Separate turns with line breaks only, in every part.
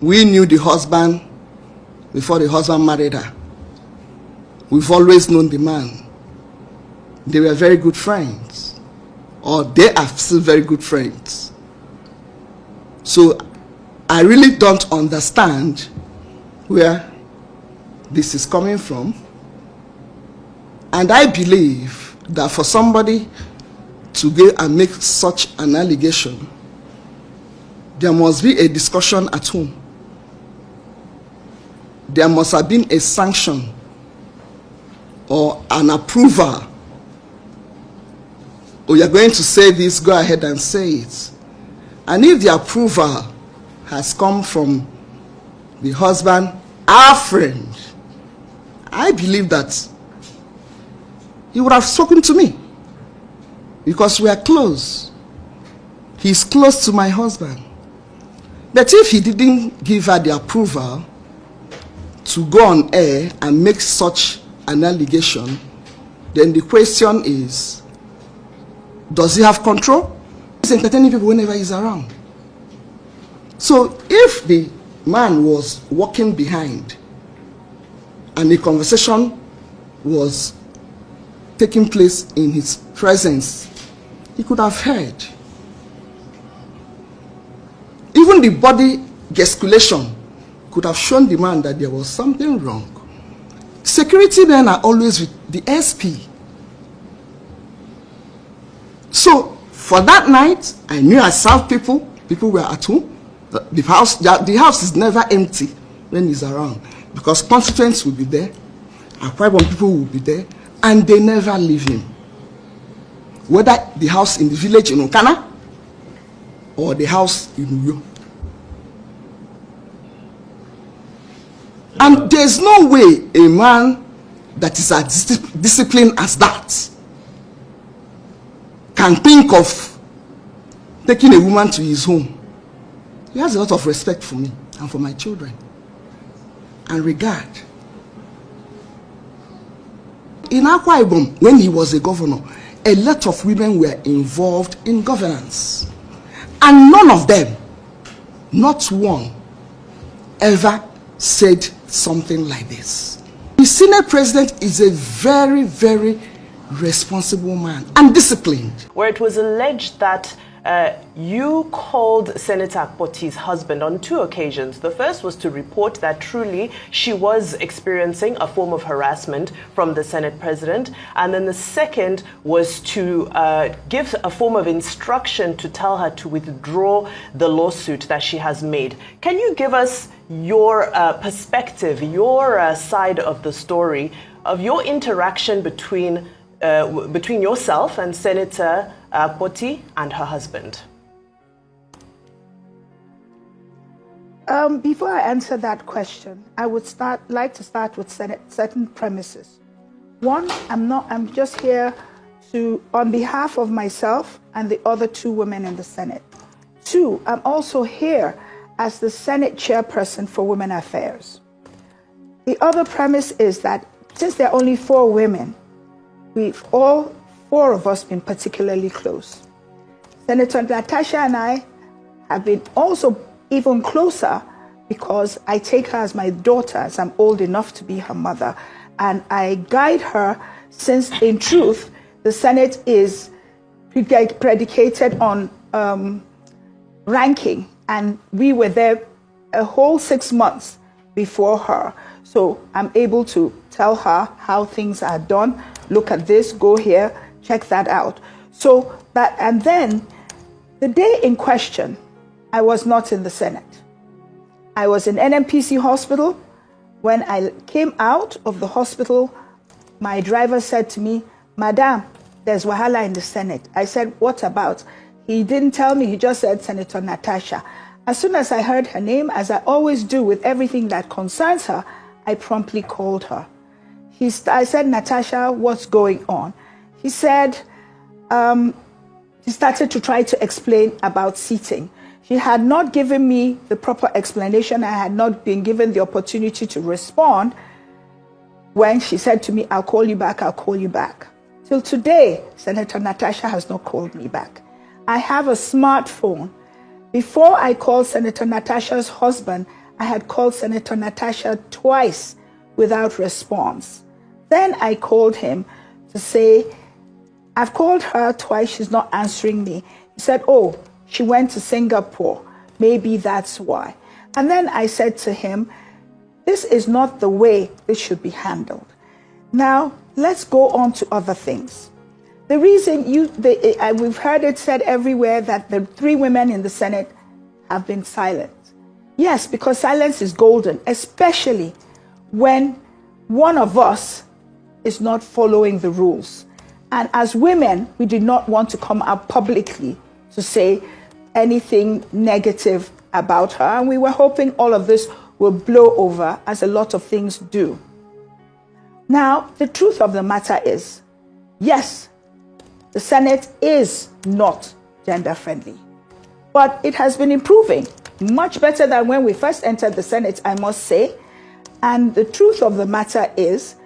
We knew the husband before the husband married her. We've always known the man. They were very good friends, or they are still very good friends. So I really don't understand where this is coming from. And I believe that for somebody to go and make such an allegation, there must be a discussion at home. There must have been a sanction or an approval. Or you're going to say this, go ahead and say it. And if the approval has come from the husband, our friend, I believe that he would have spoken to me, because we are close. He's close to my husband. But if he didn't give her the approval to go on air and make such an allegation, then the question is, does he have control? He's entertaining people whenever he's around. So if the man was walking behind and the conversation was taking place in his presence, he could have heard. Even the body gesticulation could have shown the man that there was something wrong. Security men are always with the SP. So for that night, I knew I served people. People were at home. The house is never empty when he's around, because constituents will be there, Akpabio people will be there, and they never leave him. Whether the house in the village in Okana or the house in Uyo. And there's no way a man that is as disciplined as that can think of taking a woman to his home. He has a lot of respect for me and for my children, and regard. In Akwa Ibom, when he was a governor, a lot of women were involved in governance. And none of them, not one, ever said something like this. The Senate president is a very, very responsible man and disciplined.
Where it was alleged that you called Senator Akpoti's husband on 2 occasions. The first was to report that truly she was experiencing a form of harassment from the Senate president. And then the second was to give a form of instruction to tell her to withdraw the lawsuit that she has made. Can you give us your perspective, your side of the story, of your interaction between yourself and Senator Akpoti and her husband?
Before I answer that question, I would like to start with certain premises. One, I'm just here on behalf of myself and the other 2 women in the Senate. 2, I'm also here as the Senate chairperson for Women Affairs. The other premise is that since there are only 4 women, we've all 4 of us been particularly close. Senator Natasha and I have been also even closer because I take her as my daughter, as I'm old enough to be her mother. And I guide her, since in truth, the Senate is predicated on ranking. And we were there a whole 6 months before her. So I'm able to tell her how things are done. Look at this, go here, check that out. So that, and then the day in question, I was not in the Senate. I was in NMPC hospital. When I came out of the hospital, my driver said to me, "Madam, there's wahala in the Senate." I said, "What about?" He didn't tell me, he just said Senator Natasha. As soon as I heard her name, as I always do with everything that concerns her, I promptly called her. I said, "Natasha, what's going on?" He said, he started to try to explain about seating. She had not given me the proper explanation. I had not been given the opportunity to respond when she said to me, "I'll call you back, I'll call you back." Till today, Senator Natasha has not called me back. I have a smartphone. Before I called Senator Natasha's husband, I had called Senator Natasha twice without response. Then I called him to say, I've called her twice, she's not answering me. He said, oh, she went to Singapore. Maybe that's why. And then I said to him, this is not the way this should be handled. Now, let's go on to other things. The reason we've heard it said everywhere that the 3 women in the Senate have been silent. Yes, because silence is golden, especially when one of us is not following the rules. And as women, we did not want to come out publicly to say anything negative about her. And we were hoping all of this will blow over, as a lot of things do. Now, the truth of the matter is, yes, the Senate is not gender friendly, but it has been improving much better than when we first entered the Senate, I must say. And the truth of the matter is,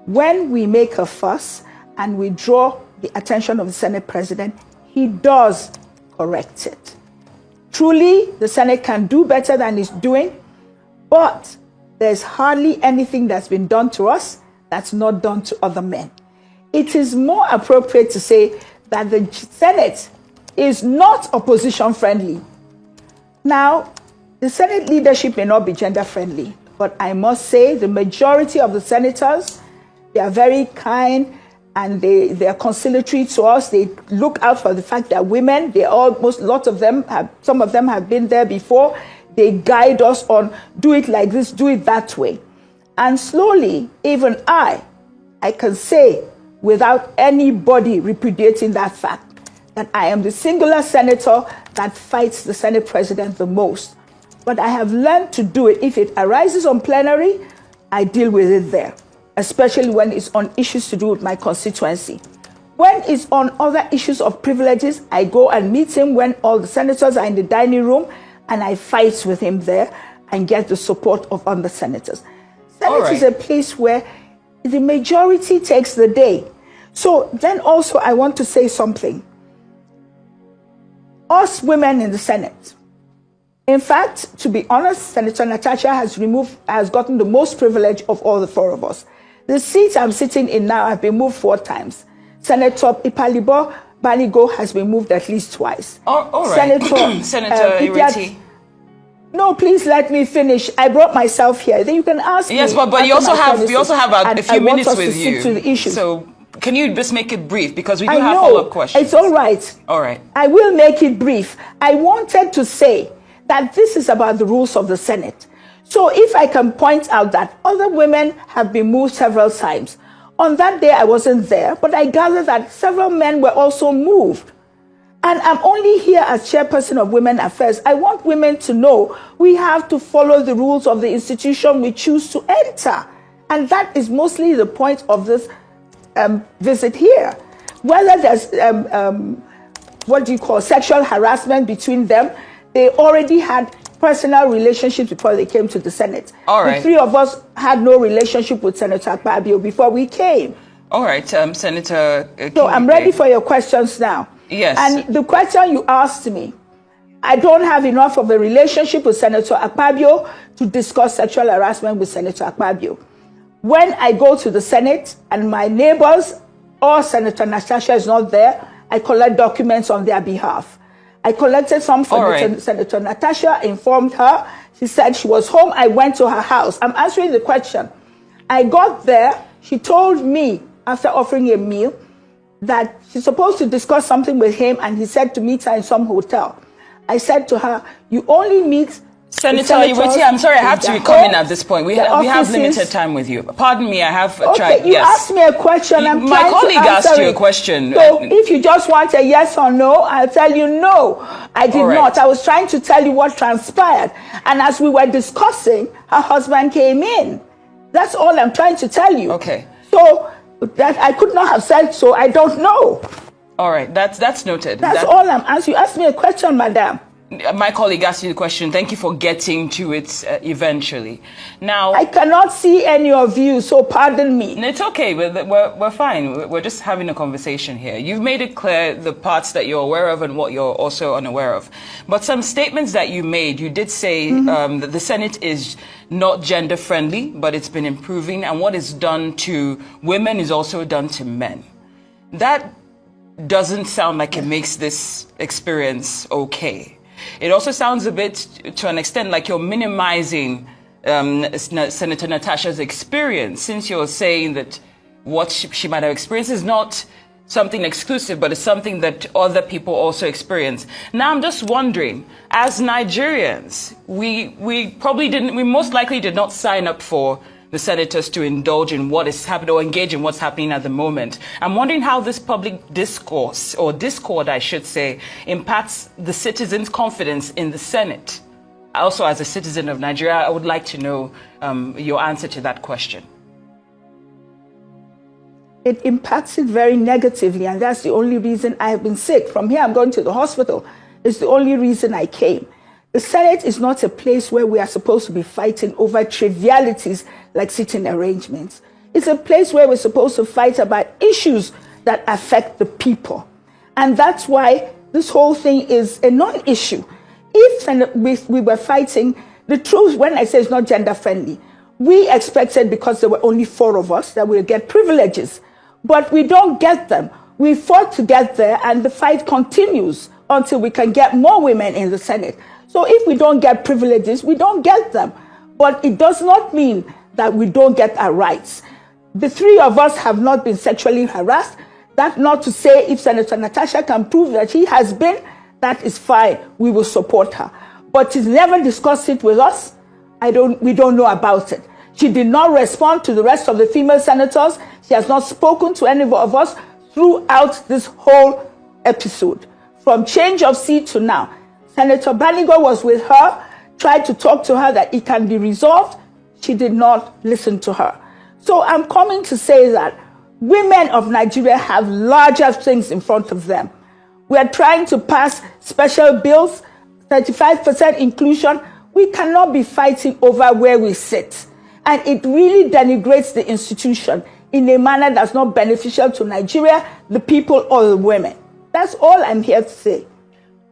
when we make a fuss and we draw the attention of the Senate President, he does correct it. Truly, the Senate can do better than it's doing, but there's hardly anything that's been done to us that's not done to other men. It is more appropriate to say that the Senate is not opposition friendly. Now, the Senate leadership may not be gender friendly, but I must say the majority of the senators, they are very kind and they are conciliatory to us. They look out for the fact that women, some of them have been there before. They guide us on, do it like this, do it that way. And slowly, even I can say, without anybody repudiating that fact, that I am the singular senator that fights the Senate President the most. But I have learned to do it. If it arises on plenary, I deal with it there, especially when it's on issues to do with my constituency. When it's on other issues of privileges, I go and meet him when all the senators are in the dining room, and I fight with him there and get the support of other senators. Senate is a place where the majority takes the day. So then also I want to say something. Us women in the Senate, in fact, to be honest, Senator Natasha has gotten the most privilege of all the 4 of us. The seat I'm sitting in now have been moved 4 times. Senator Ipalibo Banigo has been moved at least twice.
All right. Senator Ireti.
No, please let me finish. I brought myself here. Then you can ask me.
Yes, but you also have a few minutes with you.
To the issue.
So can you just make it brief, because we do have follow-up questions.
It's all right.
All right.
I will make it brief. I wanted to say that this is about the rules of the Senate. So if I can point out that other women have been moved several times. On that day, I wasn't there, but I gather that several men were also moved. And I'm only here as chairperson of Women Affairs. I want women to know we have to follow the rules of the institution we choose to enter. And that is mostly the point of this visit here. Whether there's, sexual harassment between them, they already had personal relationships before they came to the Senate.
All right.
The 3 of us had no relationship with Senator Akpabio before we came.
All right, Senator
So I'm ready for your questions now.
Yes.
And the question you asked me, I don't have enough of a relationship with Senator Akpabio to discuss sexual harassment with Senator Akpabio. When I go to the Senate and my neighbors or Senator Natasha is not there, I collect documents on their behalf. I collected some from Senator Natasha, informed her. She said she was home. I went to her house. I'm answering the question. I got there. She told me, after offering a meal, that she's supposed to discuss something with him, and he said to meet her in some hotel. I said to her, you only meet
Senator Iweti, I'm sorry, I have to be coming at this point. We have limited time with you. Pardon me, I have tried.
You asked me a question.
My colleague asked you a question.
So if you just want a yes or no, I'll tell you no. I did not. I was trying to tell you what transpired. And as we were discussing, her husband came in. That's all I'm trying to tell you.
Okay.
So that I could not have said so. I don't know.
All right, that's noted.
That's all I'm asking. You asked me a question, madam.
My colleague asked you the question. Thank you for getting to it eventually. Now,
I cannot see any of you, so pardon me.
It's okay. We're fine. We're just having a conversation here. You've made it clear the parts that you're aware of and what you're also unaware of. But some statements that you made, you did say that the Senate is not gender friendly, but it's been improving, and what is done to women is also done to men. That doesn't sound like it makes this experience okay. It also sounds a bit, to an extent, like you're minimizing Senator Natasha's experience, since you're saying that what she might have experienced is not something exclusive, but it's something that other people also experience. Now, I'm just wondering, as Nigerians, we most likely did not sign up for the senators to indulge in what is happening or engage in what's happening at the moment. I'm wondering how this public discourse, or discord, I should say, impacts the citizens' confidence in the Senate. Also, as a citizen of Nigeria, I would like to know your answer to that question.
It impacts it very negatively, and that's the only reason I have been sick. From here, I'm going to the hospital. It's the only reason I came. The Senate is not a place where we are supposed to be fighting over trivialities like sitting arrangements. It's a place where we're supposed to fight about issues that affect the people. And that's why this whole thing is a non-issue. If we were fighting, the truth, when I say it's not gender friendly, we expected, because there were only 4 of us, that we'll get privileges. But we don't get them. We fought to get there, and the fight continues until we can get more women in the Senate. So if we don't get privileges, we don't get them. But it does not mean that we don't get our rights. The 3 of us have not been sexually harassed. That's not to say if Senator Natasha can prove that she has been, that is fine. We will support her. But she's never discussed it with us. We don't know about it. She did not respond to the rest of the female senators. She has not spoken to any of us throughout this whole episode. From change of seat to now. Senator Banigo was with her, tried to talk to her that it can be resolved. She did not listen to her. So I'm coming to say that women of Nigeria have larger things in front of them. We are trying to pass special bills, 35% inclusion. We cannot be fighting over where we sit. And it really denigrates the institution in a manner that's not beneficial to Nigeria, the people, or the women. That's all I'm here to say.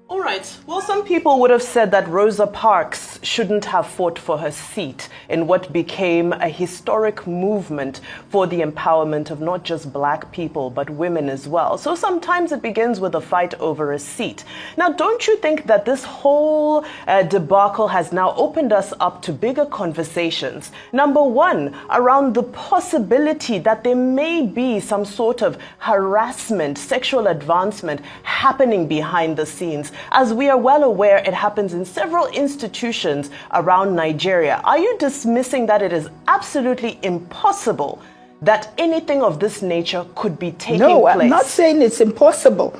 All right. Well, some people would have said that Rosa Parks shouldn't have fought for her seat in what became a historic movement for the empowerment of not just black people, but women as well. So sometimes it begins with a fight over a seat. Now, don't you think that this whole debacle has now opened us up to bigger conversations? Number one, around the possibility that there may be some sort of harassment, sexual advancement happening behind the scenes. As we are well aware, it happens in several institutions around Nigeria. Are you dismissing that it is absolutely impossible that anything of this nature could be taking place?
No, I'm not saying it's impossible.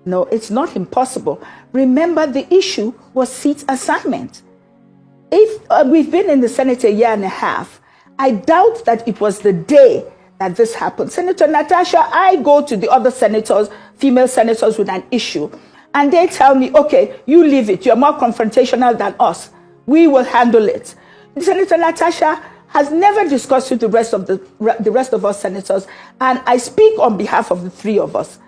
No, it's not impossible. Remember, the issue was seat assignment. If we've been in the Senate a year and a half, I doubt that it was the day that this happened. Senator Natasha, I go to the other senators, female senators, with an issue. And they tell me, okay, you leave it. You're more confrontational than us. We will handle it. Senator Natasha has never discussed with the rest of us senators. And I speak on behalf of the 3 of us.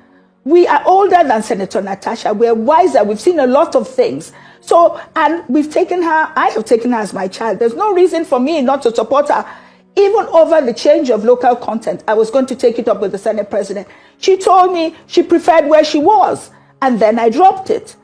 We are older than Senator Natasha. We're wiser. We've seen a lot of things. So, and we've taken her, I have taken her as my child. There's no reason for me not to support her. Even over the change of local content, I was going to take it up with the Senate President. She told me she preferred where she was. And then I dropped it.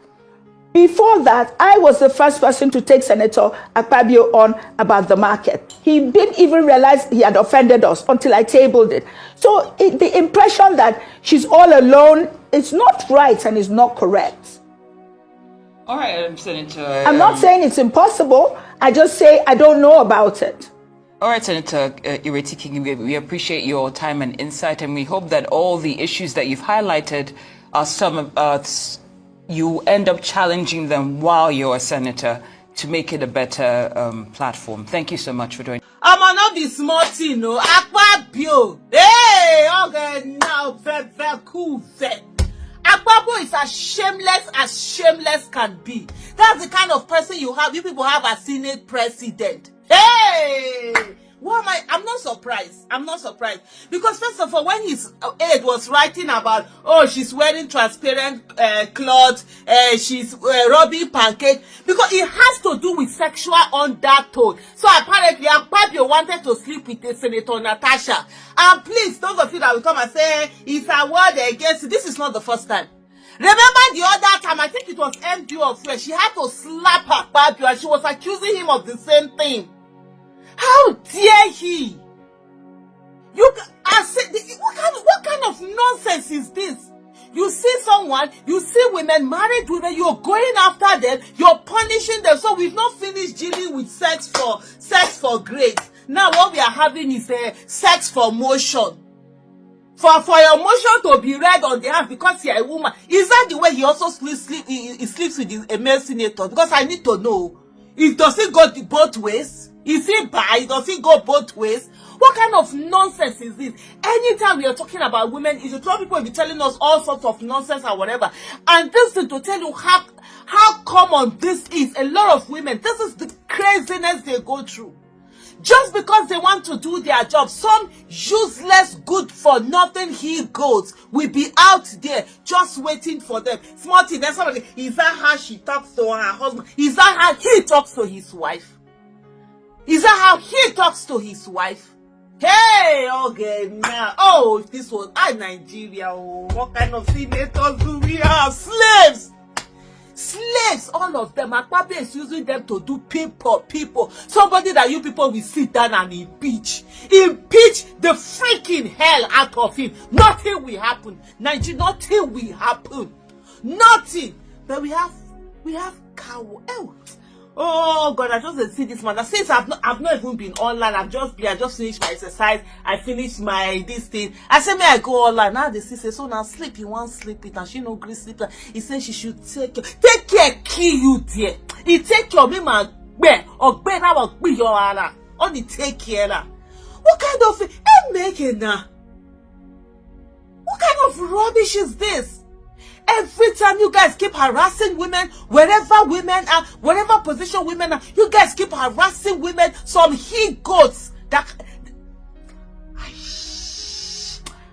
Before that, I was the first person to take Senator Akpabio on about the market. He didn't even realize he had offended us until I tabled it. So the impression that she's all alone is not right and is not correct.
All right, Senator.
I'm not saying it's impossible. I just say I don't know about it.
All right, Senator Ireti King, we appreciate your time and insight, and we hope that all the issues that you've highlighted are some of you end up challenging them while you're a senator to make it a better platform. Thank you so much for doing.
I'm not be small thing, no. Akpabio. Hey, okay, now, very cool. Akpabio is as shameless can be. That's the kind of person you people have as Senate president. Hey! What am I? I'm not surprised. I'm not surprised. Because first of all, when his aide was writing about, oh, she's wearing transparent cloth, she's rubbing pancake, because it has to do with sexual undertone. So apparently, Akpabio wanted to sleep with Senator Natasha. And please, those of you that will come and say, it's a word against it, this is not the first time. Remember the other time, I think it was MD of where she had to slap Akpabio and she was accusing him of the same thing. How dare he? What kind of nonsense is this? You see someone, you see women, married women, you're going after them, you're punishing them. So we've not finished dealing with sex for grace. Now what we are having is sex for motion. For your motion to be read on the hand because you're a woman. Is that the way he also sleeps with a male senator? Because I need to know. Does it go both ways? Is it bi? Does it go both ways? What kind of nonsense is this? Anytime we are talking about women, you should tell people will be telling us all sorts of nonsense or whatever. And this is to tell you how common this is. A lot of women, this is the craziness they go through. Just because they want to do their job, some useless, good-for-nothing he-goats will be out there just waiting for them. Small thing, then somebody, is that how she talks to her husband? Is that how he talks to his wife? Is that how he talks to his wife? Hey, okay, now, oh, if this was Nigeria, oh, what kind of senators do we have? Slaves! Slaves, all of them. Akpabio is using them to do people. Somebody that you people will sit down and impeach. Impeach the freaking hell out of him. Nothing will happen. Nigeria, nothing will happen. Nothing. But we have cow. Oh God, I just see this man. Since I've not even been online. I just finished my exercise. I finished my this thing. I said, may I go online? Now they say, so now sleep. You want sleep it, and she no agree sleep. He said she should take care, kill you there. He take care of me, man. Or now your ara. Only take care. What kind of making now? What kind of rubbish is this? Every time you guys keep harassing women, wherever women are, whatever position women are, you guys keep harassing women. Some he-goats that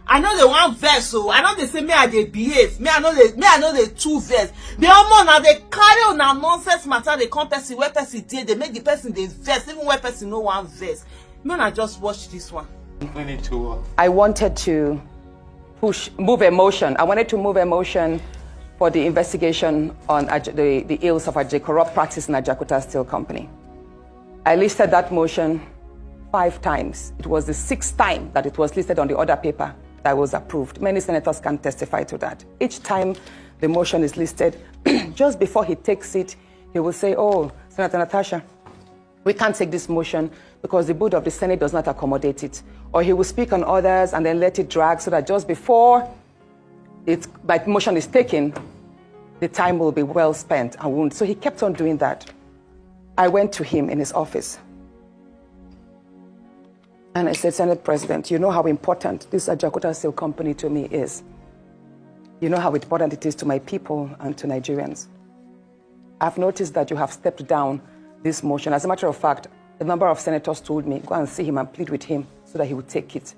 I know the one verse, so I know they say me I they behave. Me I know the two verse. The other now they carry on a nonsense matter. They come person where person did. They make the person they verse even where person no one verse. Man, I just watched this one.
I wanted to move a motion. I wanted to move a motion for the investigation on the ills of a corrupt practice in Ajakuta Steel Company. I listed that motion 5 times. It was the 6th time that it was listed on the order paper that was approved. Many senators can testify to that. Each time the motion is listed, just before he takes it, he will say, oh, Senator Natasha, we can't take this motion because the board of the Senate does not accommodate it. Or he will speak on others and then let it drag so that just before my motion is taken, the time will be well spent and won't. So he kept on doing that. I went to him in his office. And I said, Senate President, you know how important this Ajakuta Steel Company to me is. You know how important it is to my people and to Nigerians. I've noticed that you have stepped down this motion. As a matter of fact, a number of senators told me, go and see him and plead with him so that he would take it.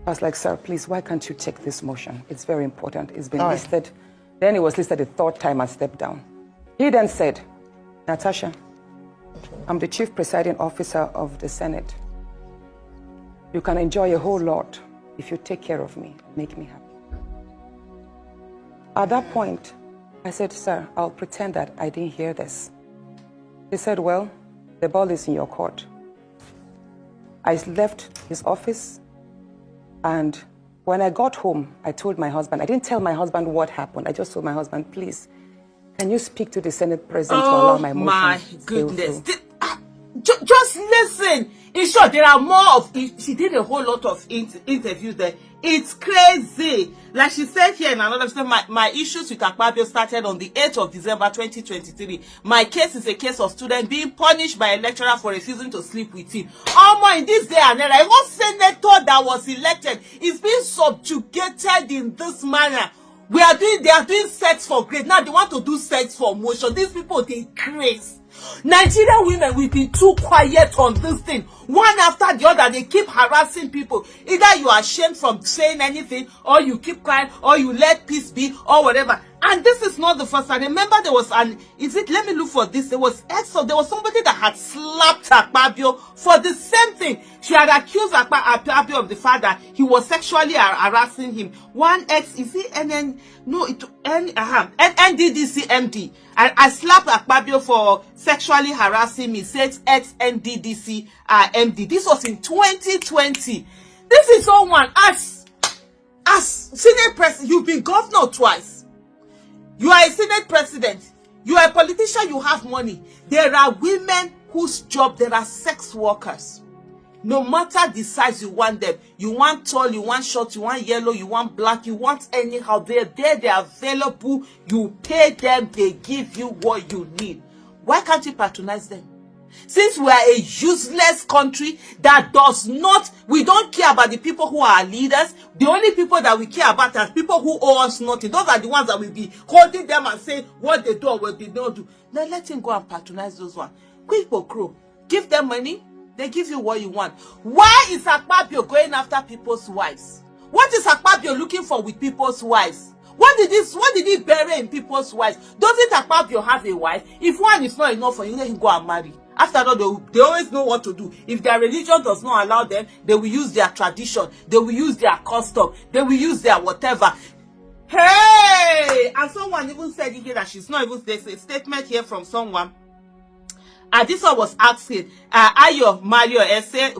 I was like, sir, please, why can't you take this motion? It's very important. It's been listed. Then it was listed the 3rd time and stepped down. He then said, Natasha, I'm the chief presiding officer of the Senate. You can enjoy a whole lot if you take care of me and make me happy. At that point, I said, sir, I'll pretend that I didn't hear this. He said, well, the ball is in your court. I left his office, and when I got home, I told my husband, I didn't tell my husband what happened. I just told my husband, please, can you speak to the Senate president to allow my motion? Oh my
goodness. Just listen. In short, there are more of it. She did a whole lot of interviews there. It's crazy. Like she said here in another time, my issues with Akpabio started on the 8th of December 2023. My case is a case of student being punished by a lecturer for refusing to sleep with him. In this day and era, one senator that was elected is being subjugated in this manner. They are doing sex for grade. Now they want to do sex for motion. These people, they craze. Nigerian women, we've been too quiet on this thing. One after the other, they keep harassing people. Either you are ashamed from saying anything, or you keep quiet, or you let peace be, or whatever. And this is not the first. I remember there was let me look for this. There was somebody that had slapped Akpabio for the same thing. She had accused Akpabio of the fact that he was sexually harassing him. NDDC MD. I slapped Akpabio for sexually harassing me, says ex-NDDC MD. This was in 2020. This is someone, as Senate President, you've been governor twice. You are a Senate President. You are a politician, you have money. There are women whose job, there are sex workers. No matter the size you want them. You want tall, you want short, you want yellow, you want black, you want anyhow. They're there, they're available. You pay them, they give you what you need. Why can't you patronize them? Since we are a useless country that does not, we don't care about the people who are leaders. The only people that we care about are people who owe us nothing. Those are the ones that will be holding them and saying what they do or what they don't do. Now let him go and patronize those ones. Quick for crow. Give them money, they give you what you want. Why is Akpabio going after people's wives? What is Akpabio looking for with people's wives? What did he bury in people's wives? Doesn't Akpabio have a wife? If one is not enough for you, let him go and marry. After all, they always know what to do. If their religion does not allow them, they will use their tradition. They will use their custom. They will use their whatever. Hey! And someone even said here that she's not even, there's a statement here from someone. This one was asking, Ayo Mario essay,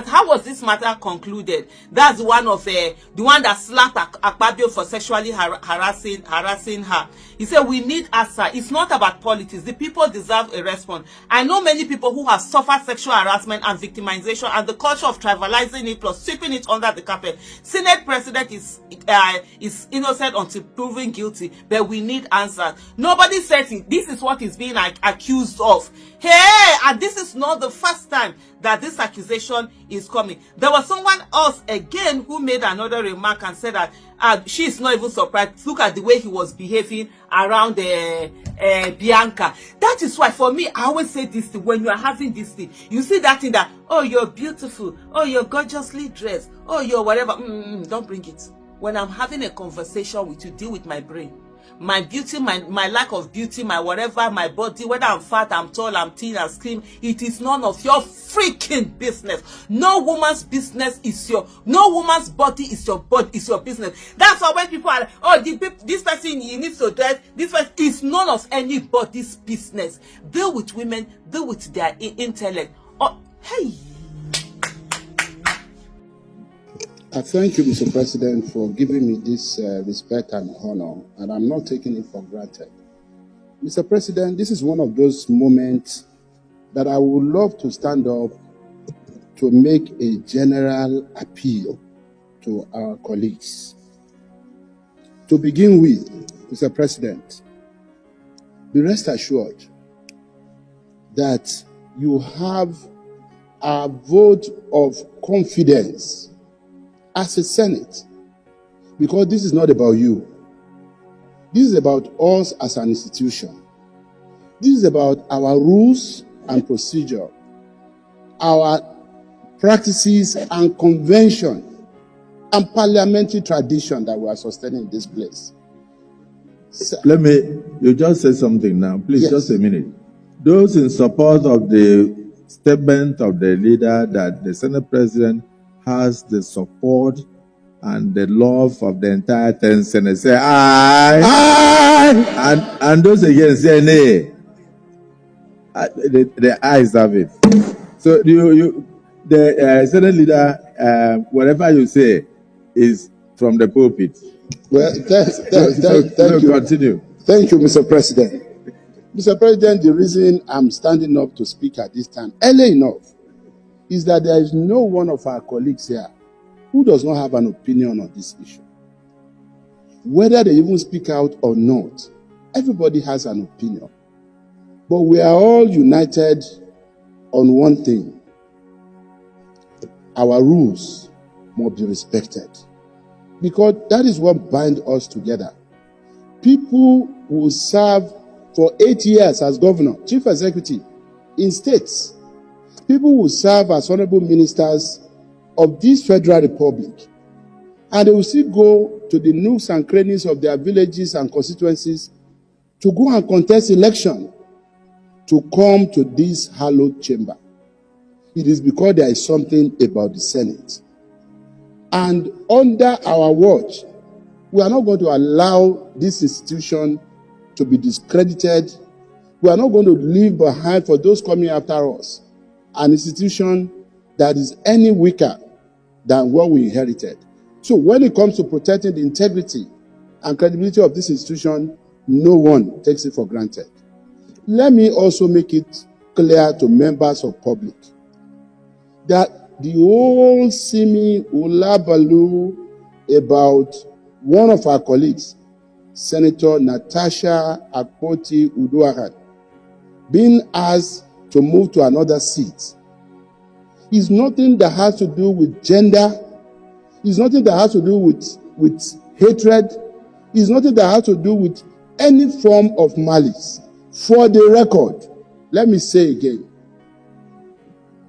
how was this matter concluded? That's one of the one that slapped Akpabio for sexually harassing her. He said, we need answer. It's not about politics. The people deserve a response. I know many people who have suffered sexual harassment and victimization, and the culture of trivializing it plus sweeping it under the carpet. Senate President is innocent until proven guilty, but we need answers. Nobody says it. This is what is being accused of. Hey, and this is not the first time that this accusation is coming. There was someone else again who made another remark and said that she is not even surprised. Look at the way he was behaving around Bianca. That is why, for me, I always say this thing. When you are having this thing, you see that thing that, oh, you're beautiful, oh, you're gorgeously dressed, oh, you're whatever. Don't bring it. When I'm having a conversation with you, deal with my brain. My beauty, my lack of beauty, my whatever, my body, whether I'm fat, I'm tall, I'm thin, I'm slim, it is none of your freaking business. No woman's business is no woman's body is your body, is your business. That's why when people are, oh, this person, he needs to dress, this person, is none of anybody's business. Deal with women, deal with their intellect. Oh, hey.
I thank you, Mr. President, for giving me this respect and honor, and I'm not taking it for granted. Mr. President, this is one of those moments that I would love to stand up to make a general appeal to our colleagues. To begin with, Mr. President, be rest assured that you have our vote of confidence as a Senate, because this is not about you. This is about us as an institution. This is about our rules and procedure, our practices and convention, and parliamentary tradition that we are sustaining in this place.
You just said something now. Please,
Yes.
Just a minute. Those in support of the statement of the leader that the Senate President has the support and the love of the entire 10 Senate say aye. Aye. And those against say nay. The ayes have it. So the Senate leader, whatever you say is from the pulpit.
Well, thank you.
Continue.
Thank you, Mr. President. Mr. President, the reason I'm standing up to speak at this time, early enough, is that there is no one of our colleagues here who does not have an opinion on this issue. Whether they even speak out or not, everybody has an opinion. But we are all united on one thing. Our rules must be respected. Because that is what binds us together. people who serve for 8 years as governor, chief executive in states, people who serve as honorable ministers of this federal republic, and they will still go to the nooks and crannies of their villages and constituencies to go and contest election to come to this hallowed chamber. It is because there is something about the Senate. And under our watch, we are not going to allow this institution to be discredited. We are not going to leave behind, for those coming after us, an institution that is any weaker than what we inherited. So when it comes to protecting the integrity and credibility of this institution, no one takes it for granted. Let me also make it clear to members of public that the whole simi ulabalu about one of our colleagues, Senator Natasha Akpoti-Uduaghan, being asked to move to another seat, is nothing that has to do with gender, is nothing that has to do with hatred, is nothing that has to do with any form of malice. For the record, let me say again,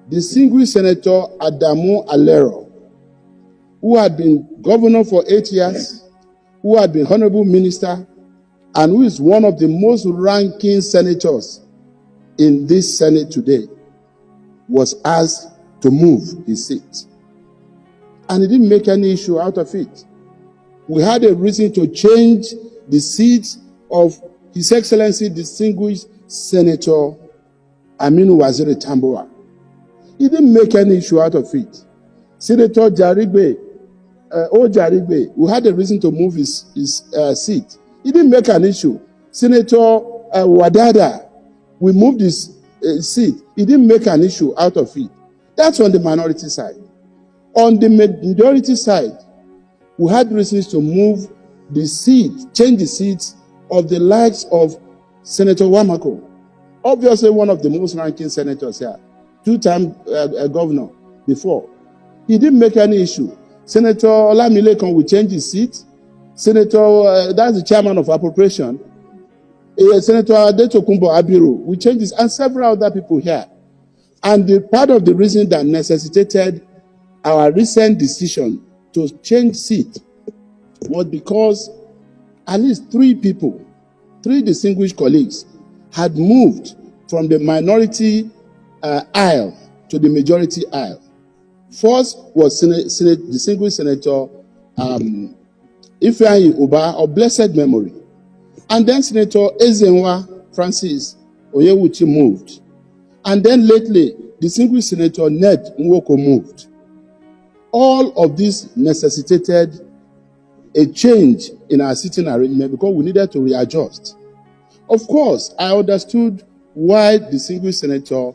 distinguished Senator Adamu Alero, who had been governor for 8 years, who had been honorable minister, and who is one of the most ranking senators in this Senate today, was asked to move his seat. And he didn't make any issue out of it. We had a reason to change the seat of His Excellency Distinguished Senator Aminu Waziri Tambuwa. He didn't make any issue out of it. Senator Jarigbe, we had a reason to move his seat. He didn't make an issue. Senator Wadada, we moved his seat. He didn't make an issue out of it. That's on the minority side. On the majority side, we had reasons to move the seat, change the seats of the likes of Senator Wamako, obviously one of the most ranking senators here, two-time governor before. He didn't make any issue. Senator Olamilekan will change his seat. Senator, that's the chairman of appropriation. Senator Adetokunbo Abiru will change his, and several other people here. And the part of the reason that necessitated our recent decision to change seat was because at least 3 people, 3 distinguished colleagues, had moved from the minority aisle to the majority aisle. First was distinguished Senator Ifeanyi Uba of blessed memory. And then Senator Ezenwa Francis Oyewuchi moved. And then lately, distinguished Senator Ned Nwoko moved. All of this necessitated a change in our seating arrangement because we needed to readjust. Of course, I understood why distinguished Senator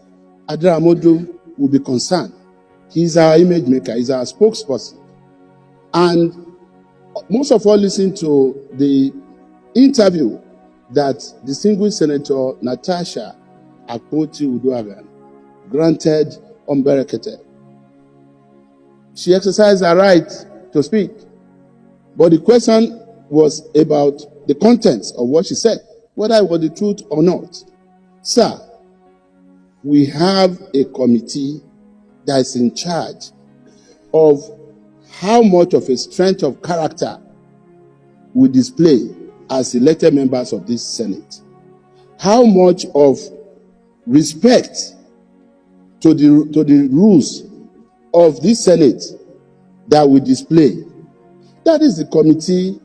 Adaramodu would be concerned. He's our image maker, he's our spokesperson. And most of all listened to the interview that distinguished Senator Natasha Akpoti-Uduaghan granted unberiketed. She exercised her right to speak. But the question was about the contents of what she said, whether it was the truth or not. Sir, we have a committee that is in charge of how much of a strength of character we display as elected members of this Senate. How much of respect to the rules of this Senate that we display. That is the Committee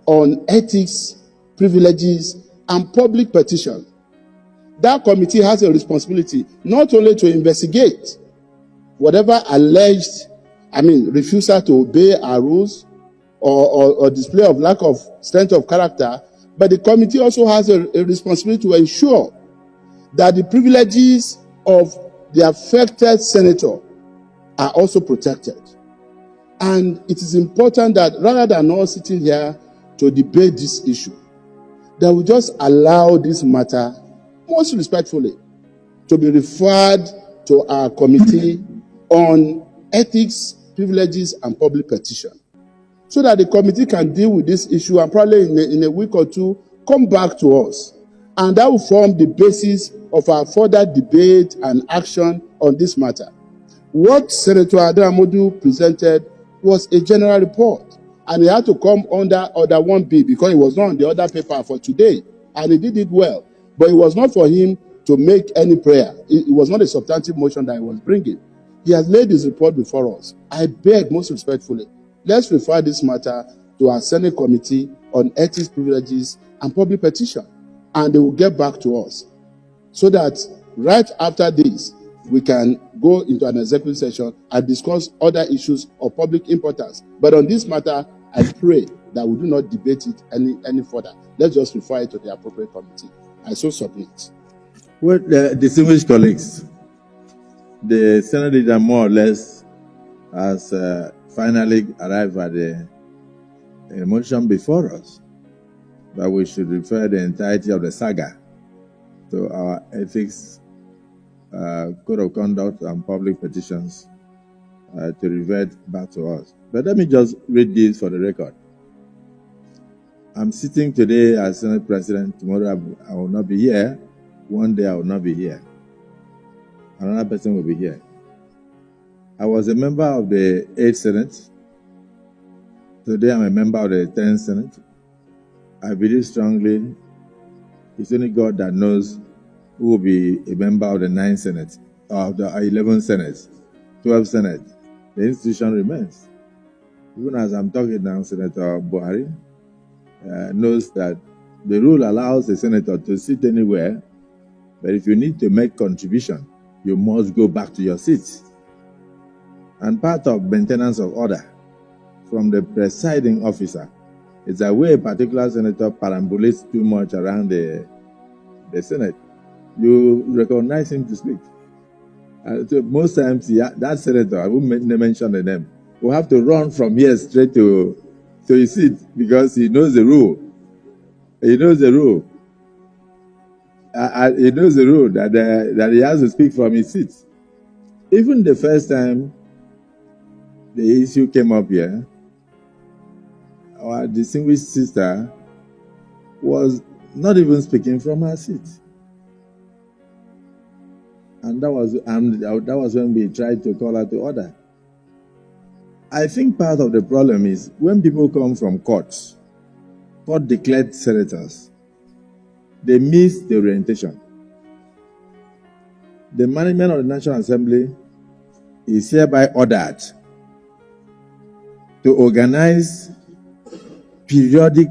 on Ethics, Privileges, and Public Petition. That committee has a responsibility not only to investigate whatever alleged, refusal to obey our rules or display of lack of strength of character, but the committee also has a responsibility to ensure that the privileges of the affected senator are also protected. And it is important that rather than us sitting here to debate this issue, that we just allow this matter, most respectfully, to be referred to our Committee on Ethics, Privileges, and Public Petition, so that the committee can deal with this issue and probably in a week or two come back to us. And that will form the basis of our further debate and action on this matter. What Senator Ademodu presented was a general report, and he had to come under Order 1B because it was not on the other paper for today, and he did it well. But it was not for him to make any prayer. It was not a substantive motion that he was bringing. He has laid his report before us. I beg most respectfully, let's refer this matter to our Senate Committee on Ethics, Privileges, and Public Petition, and they will get back to us so that right after this, we can go into an executive session and discuss other issues of public importance. But on this matter, I pray that we do not debate it any further. Let's just refer it to the appropriate committee. I so submit.
Well, distinguished colleagues, the Senate leader more or less has finally arrived at a motion before us that we should refer the entirety of the saga to our ethics, code of conduct, and public petitions to revert back to us. But let me just read this for the record. I'm sitting today as Senate President. Tomorrow I will not be here. One day I will not be here. Another person will be here. I was a member of the 8th Senate. Today I'm a member of the 10th Senate. I believe strongly it's only God that knows who will be a member of the 9th Senate, of the 11th Senate, 12th Senate. The institution remains. Even as I'm talking now, Senator Buhari knows that the rule allows a senator to sit anywhere, but if you need to make contribution, you must go back to your seat. And part of maintenance of order from the presiding officer is that where a particular senator perambulates too much around the Senate, you recognize him to speak. So most times, that senator, I won't mention the name, will have to run from here straight to his seat because he knows the rule. He knows the rule. He knows the rule that he has to speak from his seat. Even the first time the issue came up here, our distinguished sister was not even speaking from her seat. And that was when we tried to call her to order. I think part of the problem is when people come from court-declared senators, they miss the orientation. The management of the National Assembly is hereby ordered to organize periodic